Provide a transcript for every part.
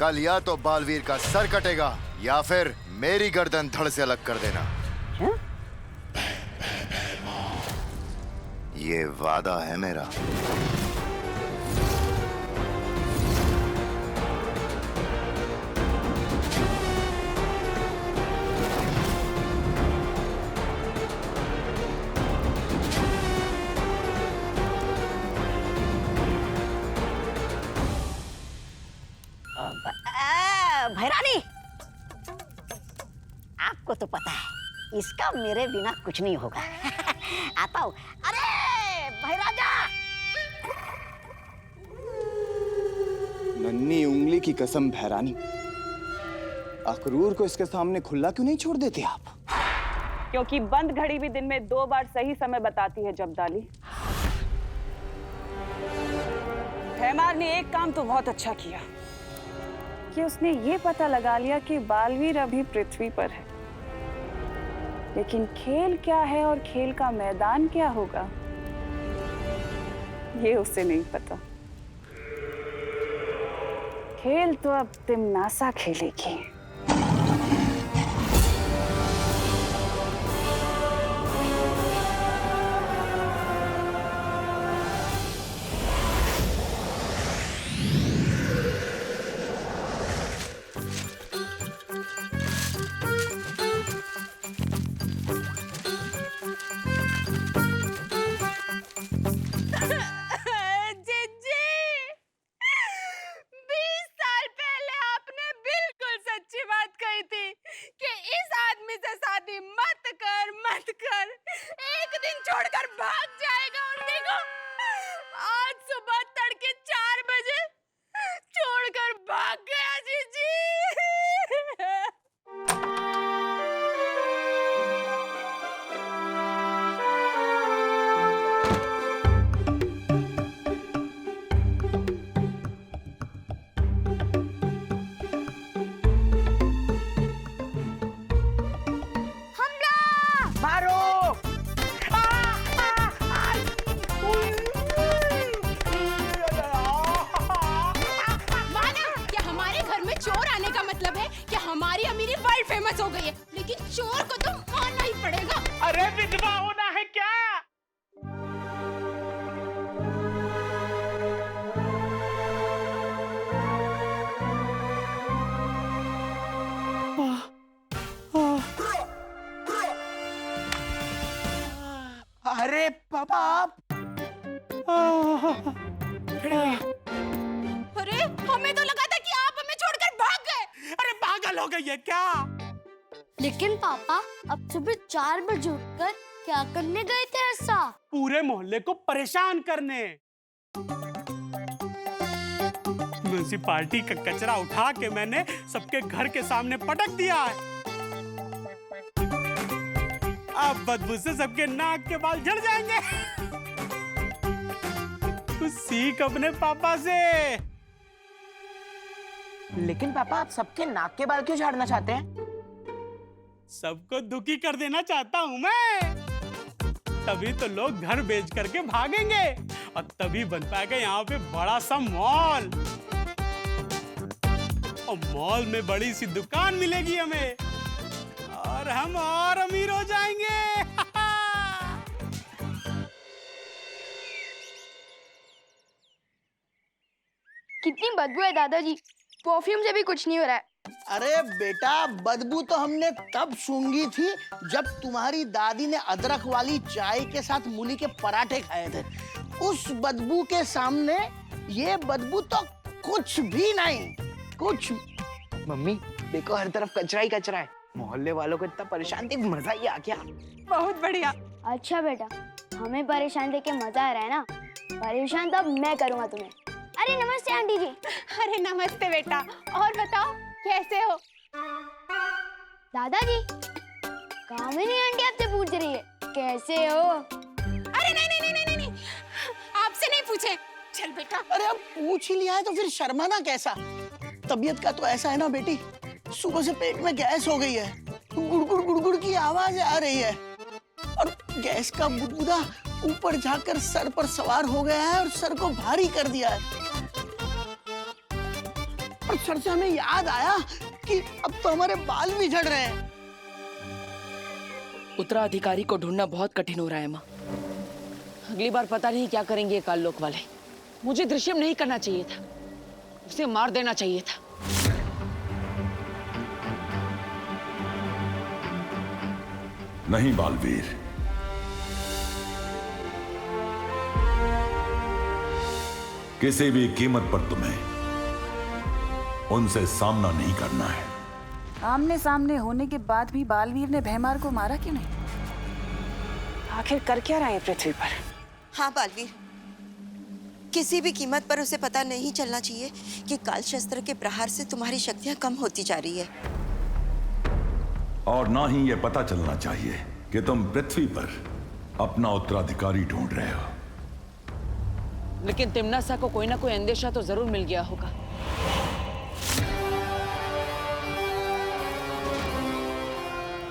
कल या तो बालवीर का सर कटेगा या फिर मेरी गर्दन धड़ से अलग कर देना। ये वादा है मेरा। भैरानी, आपको तो पता है इसका मेरे बिना कुछ नहीं होगा। आता हूँ। अरे भैराजा! नन्ही उंगली की कसम भैरानी, अक्रूर को इसके सामने खुला क्यों नहीं छोड़ देते आप? क्योंकि बंद घड़ी भी दिन में 2 बार सही समय बताती है जब्दाली। हैमार ने एक काम तो बहुत अच्छा किया कि उसने ये पता लगा लिया कि बालवीर अभी पृथ्वी पर है, लेकिन खेल क्या है और खेल का मैदान क्या होगा ये उसे नहीं पता। खेल तो अब तिमनासा खेलेगी। हो गई है, लेकिन चोर को तो मारना ही पड़ेगा। अरे विधवा होना है क्या? अरे पापा अरे हमें तो लगा था कि आप हमें छोड़कर भाग गए। अरे पागल हो गई है क्या? लेकिन पापा अब सुबह 4 बजे उठकर क्या करने गए थे ऐसा? पूरे मोहल्ले को परेशान करने। म्युनिसिपालिटी का कचरा उठा के मैंने सबके घर के सामने पटक दिया है। अब बदबू से सबके नाक के बाल झड़ जाएंगे। कुछ सीख अपने पापा से। लेकिन पापा आप सबके नाक के बाल क्यों झाड़ना चाहते हैं? सबको दुखी कर देना चाहता हूं मैं। तभी तो लोग घर बेच करके भागेंगे और तभी बन पाएगा यहाँ पे बड़ा सा मॉल। और मॉल में बड़ी सी दुकान मिलेगी हमें और हम और अमीर हो जाएंगे। कितनी बदबू है दादाजी, परफ्यूम से भी कुछ नहीं हो रहा है। अरे बेटा, बदबू तो हमने तब सूंघी थी जब तुम्हारी दादी ने अदरक वाली चाय के साथ मूली के पराठे खाए थे। उस बदबू के सामने ये बदबू तो कुछ भी नहीं। कुछ मम्मी देखो, हर तरफ कचरा ही कचरा है। मोहल्ले वालों को इतना परेशान देख मजा ही आ गया। बहुत बढ़िया। अच्छा बेटा, हमें परेशान देख के मजा आ रहा है ना? परेशान तो अब मैं करूंगा तुम्हें। अरे नमस्ते आंटी जी। अरे नमस्ते बेटा, और बताओ कैसे हो? दादाजी, कामिनी आंटी आपसे पूछ रही है कैसे हो? अरे नहीं, आपसे नहीं पूछे। चल बेटा। अरे अब पूछ ही लिया है तो फिर शर्माना कैसा? तबीयत का तो ऐसा है ना बेटी, सुबह से पेट में गैस हो गई है, गुड़गुड़ गुड़गुड़ की आवाज आ रही है और गैस का बुदबुदा ऊपर जाकर सर पर सवार हो गया है और सर को भारी कर दिया है। और सर से हमें याद आया कि अब तो हमारे बाल भी झड़ रहे हैं। उत्तराधिकारी को ढूंढना बहुत कठिन हो रहा है माँ। अगली बार पता नहीं क्या करेंगे ये काललोक वाले। मुझे दृश्यम नहीं करना चाहिए था, उसे मार देना चाहिए था। नहीं बालवीर, किसी भी कीमत पर तुम्हें उनसे सामना नहीं करना है। आमने सामने होने के बाद भी बालवीर ने भैमार को मारा क्यों नहीं? आखिर कर क्या रहे हैं पृथ्वी पर? हाँ बालवीर, किसी भी कीमत पर उसे पता नहीं चलना चाहिए कि काल शस्त्र के प्रहार से तुम्हारी शक्तियां कम होती जा रही है। और ना ही यह पता चलना चाहिए कि तुम पृथ्वी पर अपना उत्तराधिकारी ढूंढ रहे हो। लेकिन तिम्नासा को कोई ना कोई अंदेशा तो जरूर मिल गया होगा।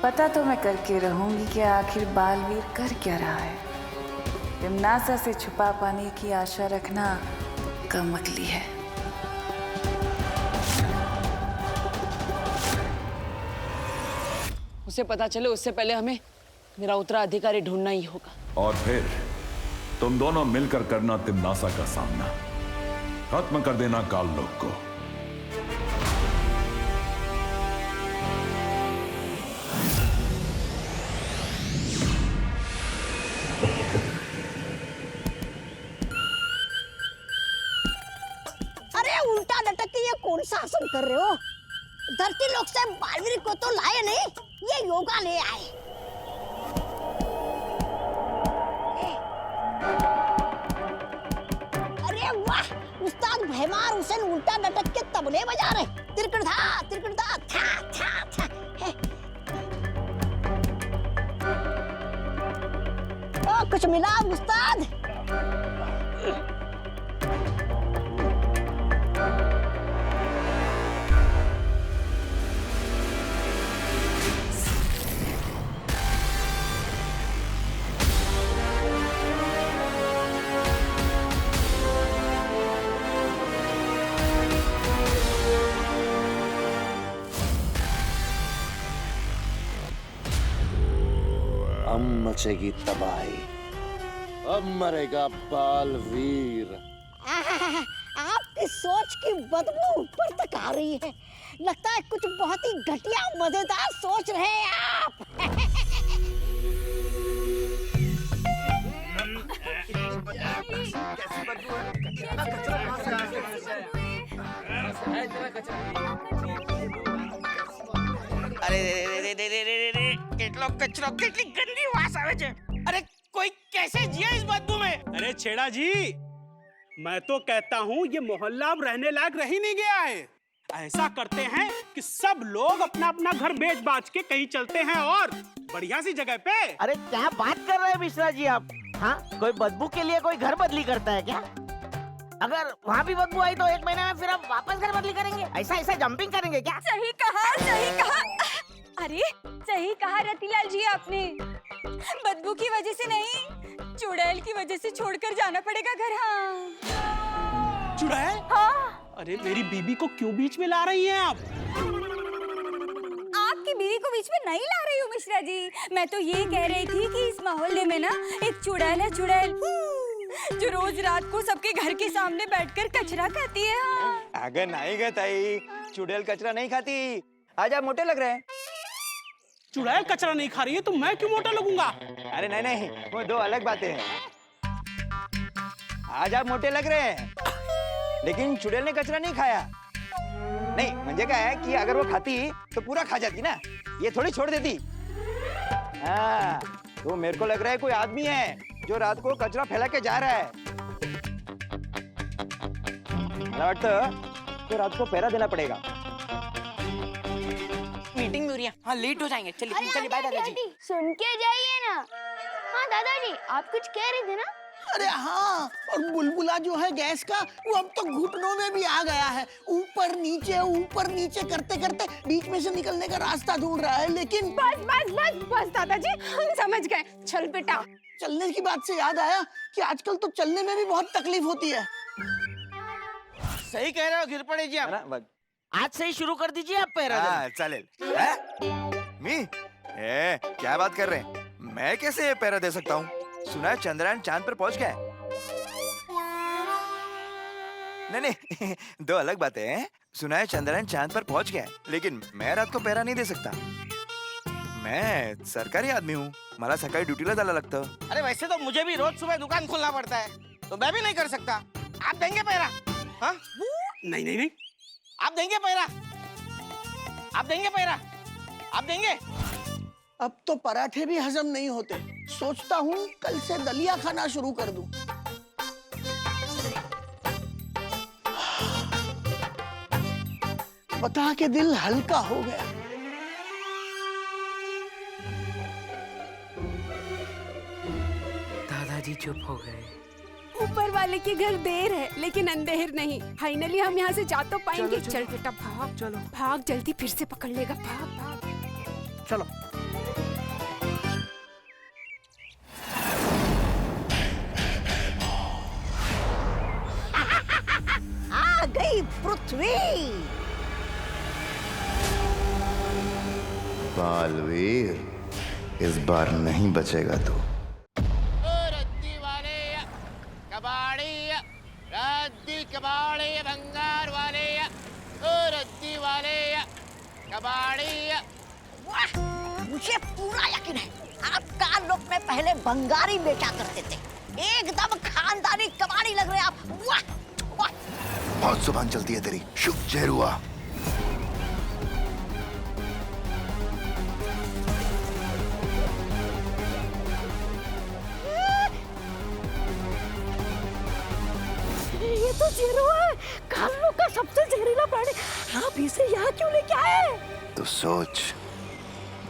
पता तो मैं करके रहूंगी कि आखिर बालवीर कर क्या रहा है। तिम्नासा से छुपा पाने की आशा रखना कम अकली है। उसे पता चले उससे पहले हमें मेरा उत्तराधिकारी ढूंढना ही होगा। और फिर तुम दोनों मिलकर करना तिम्नासा का सामना, खत्म कर देना काललोक को। अरे उल्टा लटक के ये कौन सा आसन कर रहे हो? धरती लोक से बालवीर को तो लाए नहीं, ये योगा ले आए। अरे वाह, उस्ताद भैमार हुसैन उल्टा लटक के तबले बजा रहे। तिरकड़धा तिरकड़धा था था था। ओ कुछ मिला उस्ताद? अब मचेगी तबाही, अब मरेगा बालवीर। आपकी सोच की बदबू ऊपर तक आ रही है। लगता है कुछ बहुत ही घटिया मजेदार सोच रहे हैं आप। अरे रे रे रे रे रे रे, કેટલો કચરો, કેટલી ગંદી વાસ આવે છે। अरे कोई कैसे जिया इस बदबू में? अरे छेड़ा जी, मैं तो कहता हूँ ये मोहल्ला अब रहने लायक रह ही नहीं गया है। ऐसा करते हैं कि सब लोग अपना अपना घर बेच बाच के कहीं चलते हैं और बढ़िया सी जगह पे। अरे क्या बात कर रहे हैं मिश्रा जी आप? हाँ, कोई बदबू के लिए कोई घर बदली करता है क्या? अगर वहाँ भी बदबू आई तो 1 महीने में फिर हम वापस घर बदली करेंगे। ऐसा ऐसा जंपिंग करेंगे क्या? सही कहा, सही कहा। अरे सही कहा रतिलाल जी आपने। बदबू की वजह से नहीं, चुड़ैल की वजह से छोड़कर जाना पड़ेगा घर। हाँ चुड़ैल? हाँ। अरे मेरी बीबी को क्यों बीच में ला रही हैं आप? आपकी बीवी को बीच में नहीं ला रही हूँ मिश्रा जी। मैं तो ये कह रही थी कि इस मोहल्ले में ना एक चुड़ैल है, चुड़ैल, जो रोज रात को सबके घर के सामने बैठकर कचरा खाती है। हाँ। अगर नहीं गए ताई, चुड़ैल कचरा नहीं खाती। आज आप मोटे लग रहे हैं। चुड़ैल कचरा नहीं खा रही है तो मैं क्यों मोटा लगूंगा? अरे नहीं नहीं, वो दो अलग बातें हैं। आज आप मोटे लग रहे हैं, लेकिन चुड़ैल ने कचरा नहीं खाया। नहीं, मुझे क्या है कि अगर वो खाती तो पूरा खा जाती ना, ये थोड़ी छोड़ देती। हाँ, तो मेरे को लग रहा है कोई आदमी है जो रात को कचरा फैला के जा रहा है। मला वाटतं तो रात को पहरा देना पड़ेगा। मीटिंग में हाँ लेट हो जाएंगे। चलिए चलिए, बाय दादाजी। सुन के जाइए ना। हाँ दादाजी, आप कुछ कह रहे थे ना? अरे हाँ, और बुलबुला जो है गैस का, वो अब तो घुटनों में भी आ गया है। ऊपर नीचे करते करते बीच में से निकलने का रास्ता ढूंढ रहा है। लेकिन बस बस बस बस दादाजी, हम समझ गए। चल बेटा। चलने की बात से याद आया कि आजकल तो चलने में भी बहुत तकलीफ होती है। सही कह रहे हो, गिर पड़े जी आप। आज से ही शुरू कर दीजिए आप पैरा हाँ चालेल मी क्या बात कर रहे हैं? मैं कैसे ये पैरा दे सकता हूँ? सुना है चंद्रयान चांद पर पहुंच गया है। नहीं दो अलग बातें हैं। सुना है चंद्रयान चांद पर पहुंच गया है, लेकिन मैं रात को पैरा नहीं दे सकता। मैं सरकारी आदमी हूँ, मला सकाळी ड्यूटीला जायला लागतं। अरे वैसे तो मुझे भी रोज सुबह दुकान खोलना पड़ता है, तो मैं भी नहीं कर सकता। आप देंगे पैरा? हाँ? नहीं नहीं नहीं, आप देंगे पैरा? आप देंगे पैरा? आप देंगे? अब तो पराठे भी हजम नहीं होते। सोचता हूँ कल से दलिया खाना शुरू कर दूं। बता के दिल हल्का हो गया। दादाजी चुप हो गए। ऊपर वाले के घर देर है लेकिन अंधेर नहीं। फाइनली हम यहाँ से जा तो पाएंगे। चल बेटा भाग, चलो भाग जल्दी, फिर से पकड़ लेगा। भाग भाग चलो। आ गई पृथ्वी। बालवीर, इस बार नहीं बचेगा तू। रद्दी वाले कबाड़ी, रद्दी कबाड़ी भंगार वाले, रद्दी वाले कबाड़ी। वाह, मुझे पूरा यकीन है आप काल लोक में पहले बंगारी बेचा करते थे। एकदम खानदानी कबाड़ी लग रहे आप। वाह, वाह। बहुत जुबान चलती है तेरी, शुभ जहरुआ। ये तो जीरो है, कालों का सबसे जहरीला प्राणी। आप इसे यहाँ क्यों लेके आए? तो सोच,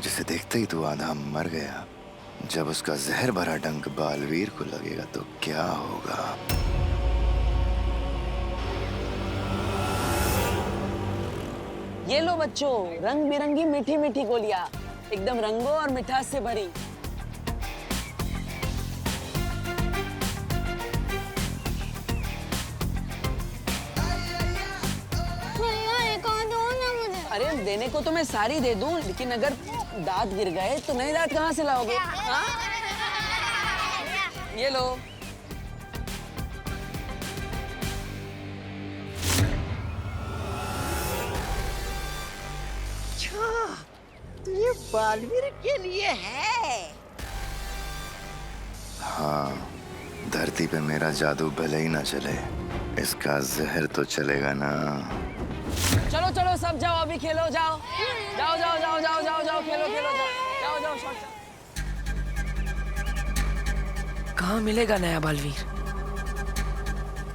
जिसे देखते ही तू आधा मर गया, जब उसका जहर भरा डंक बालवीर को लगेगा तो क्या होगा? ये लो बच्चों, रंग बिरंगी मीठी मीठी गोलियां, एकदम रंगों और मिठास से भरी। अरे देने को तो मैं सारी दे दूं, लेकिन अगर दांत गिर गए तो नए दांत कहाँ से लाओगे? हाँ? ये लो। अच्छा, तो ये बालवीर के लिए है। हाँ, धरती पे मेरा जादू भले ही ना चले, इसका जहर तो चलेगा ना। चलो चलो सब जाओ, अभी खेलो, जाओ जाओ जाओ जाओ जाओ जाओ जाओ, खेलो खेलो, जाओ जाओ जाओ। कहाँ मिलेगा नया बालवीर?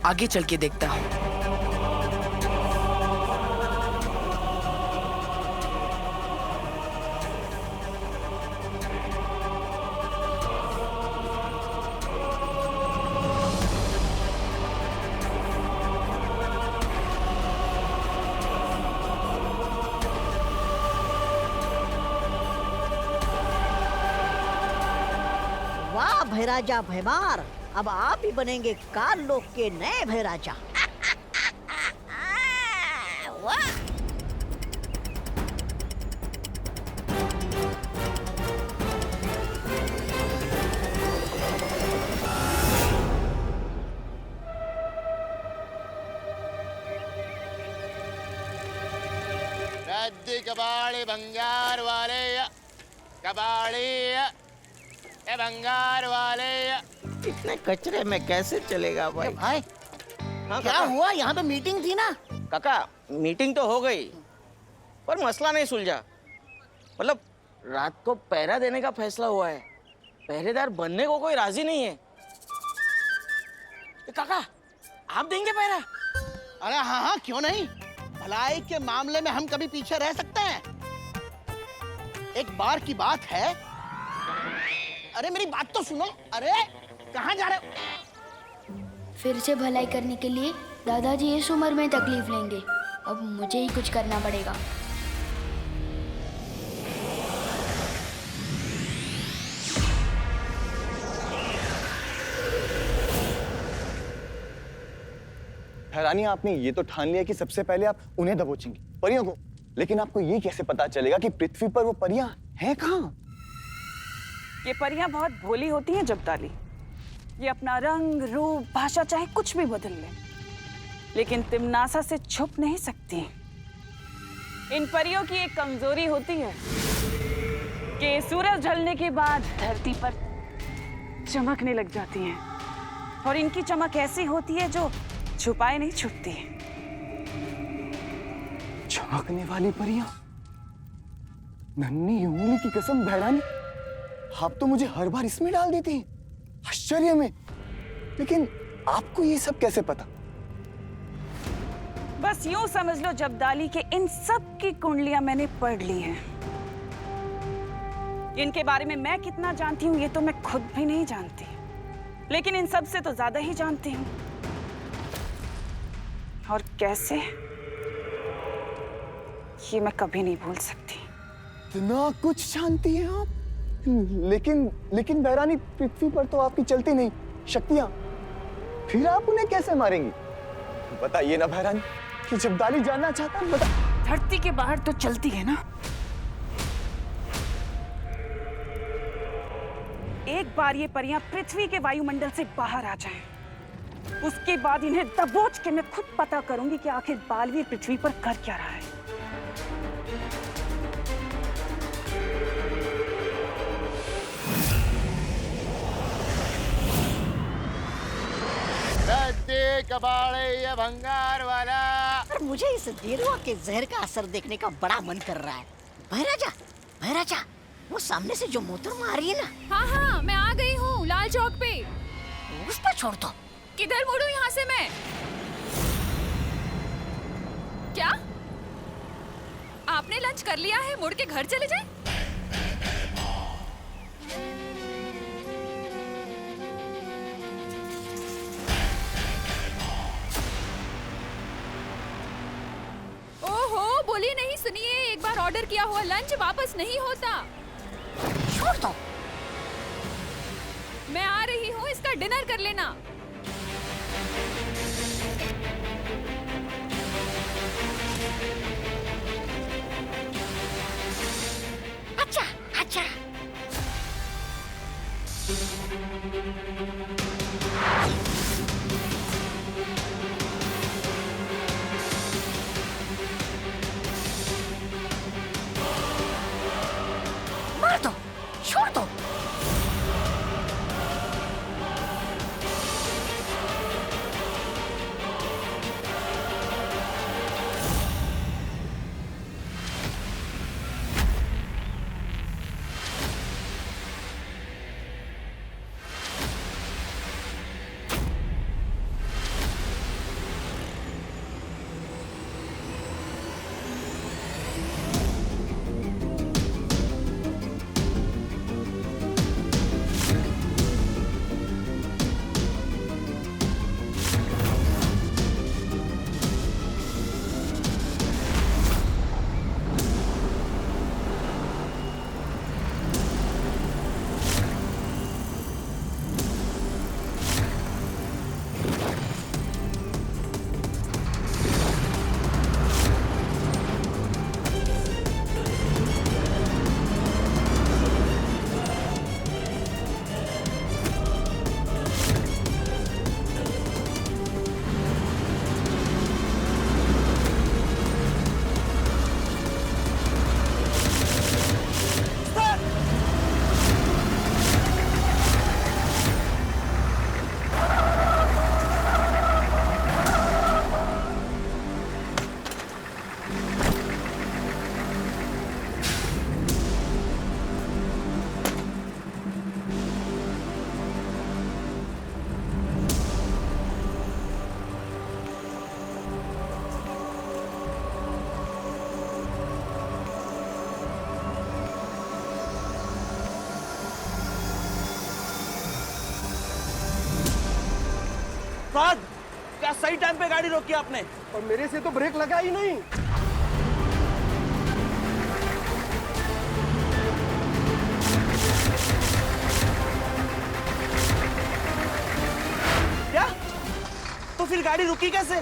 आगे चल के देखता हूँ। वाह भैराजा भैमार, अब आप ही बनेंगे काल लोक के नए भैराजा। वाह। रद्दी कबाड़ी भंगार वाले, कबाड़ी ए भंगार वाले। इतने कचरे में कैसे चलेगा भाई? भाई हाँ, क्या हुआ? यहाँ पे मीटिंग थी ना? काका मीटिंग तो हो गई, पर मसला नहीं सुलझा। मतलब रात को पहरा देने का फैसला हुआ है, पहरेदार बनने को कोई राजी नहीं है। काका आप देंगे पहरा? अरे हाँ हाँ, क्यों नहीं। भलाई के मामले में हम कभी पीछे रह सकते हैं? एक बार की बात है। अरे मेरी बात तो सुनो। अरे कहाँ जा रहे हो? फिर से भलाई करने के लिए दादाजी इस उम्र में तकलीफ लेंगे। अब मुझे ही कुछ करना पड़ेगा। महारानी आपने ये तो ठान लिया कि सबसे पहले आप उन्हें दबोचेंगी, परियों को, लेकिन आपको ये कैसे पता चलेगा कि पृथ्वी पर वो परियां हैं कहाँ? ये परियां बहुत भोली होती हैं जब्दाली। ये अपना रंग, रूप, भाषा चाहे कुछ भी बदल ले, लेकिन तिमनासा से छुप नहीं सकती। इन परियों की एक कमजोरी होती है कि सूरज ढलने के बाद धरती पर चमकने लग जाती हैं, और इनकी चमक ऐसी होती है जो छुपाए नहीं छुपती। चमकने वाली परियां? नन्ही उंगली की कसम बहरानी, आप तो मुझे हर बार इसमें डाल देती हैं, आश्चर्य में। लेकिन आपको ये सब कैसे पता? बस यूं समझ लो जब्दाली के इन सब की कुंडलियां मैंने पढ़ ली हैं। इनके बारे में मैं कितना जानती हूँ ये तो मैं खुद भी नहीं जानती, लेकिन इन सब से तो ज्यादा ही जानती हूँ। और कैसे, ये मैं कभी नहीं भूल सकती। इतना कुछ जानती हैं आप? लेकिन बहरानी, पृथ्वी पर तो आपकी चलती नहीं शक्तियां, फिर आप उन्हें कैसे मारेंगी? बताइए ना बहरानी, कि जब्दाली जानना चाहता है, बता। धरती के बाहर तो चलती है ना। एक बार ये परियां पृथ्वी के वायुमंडल से बाहर आ जाएं, उसके बाद इन्हें दबोच के मैं खुद पता करूंगी कि आखिर बालवीर पृथ्वी पर कर क्या रहा है। कबाड़े ये भंगार वाला। पर मुझे इस देरुआ के जहर का असर देखने का बड़ा मन कर रहा है। भैराजा, वो सामने से जो मोहतरमा आ रही है ना। हाँ हाँ, मैं आ गई हूँ लाल चौक पे। उस पर छोड़ दो। किधर मुड़ूं यहाँ से मैं? क्या आपने लंच कर लिया है? मुड़ के घर चले जाए। ओहो, बोलिए नहीं, सुनिए, एक बार ऑर्डर किया हुआ लंच वापस नहीं होता। छोड़ दो। मैं आ रही हूँ, इसका डिनर कर लेना। अच्छा। मार दो, छोड़ दो। फहद, क्या सही टाइम पे गाड़ी रोकी आपने? और मेरे से तो ब्रेक लगा ही नहीं। क्या? तो फिर गाड़ी रुकी कैसे?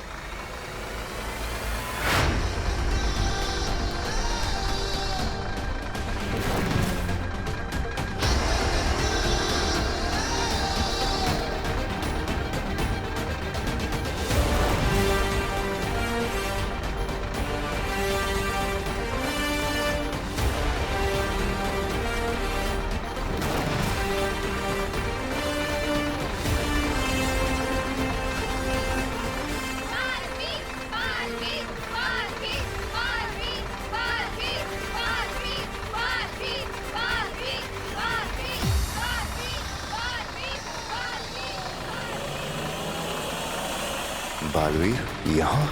बालवीर यहाँ?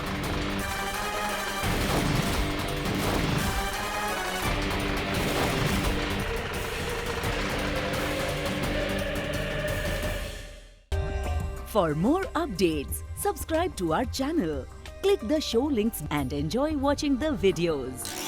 For more updates, subscribe to our channel, click the show links and enjoy watching the videos.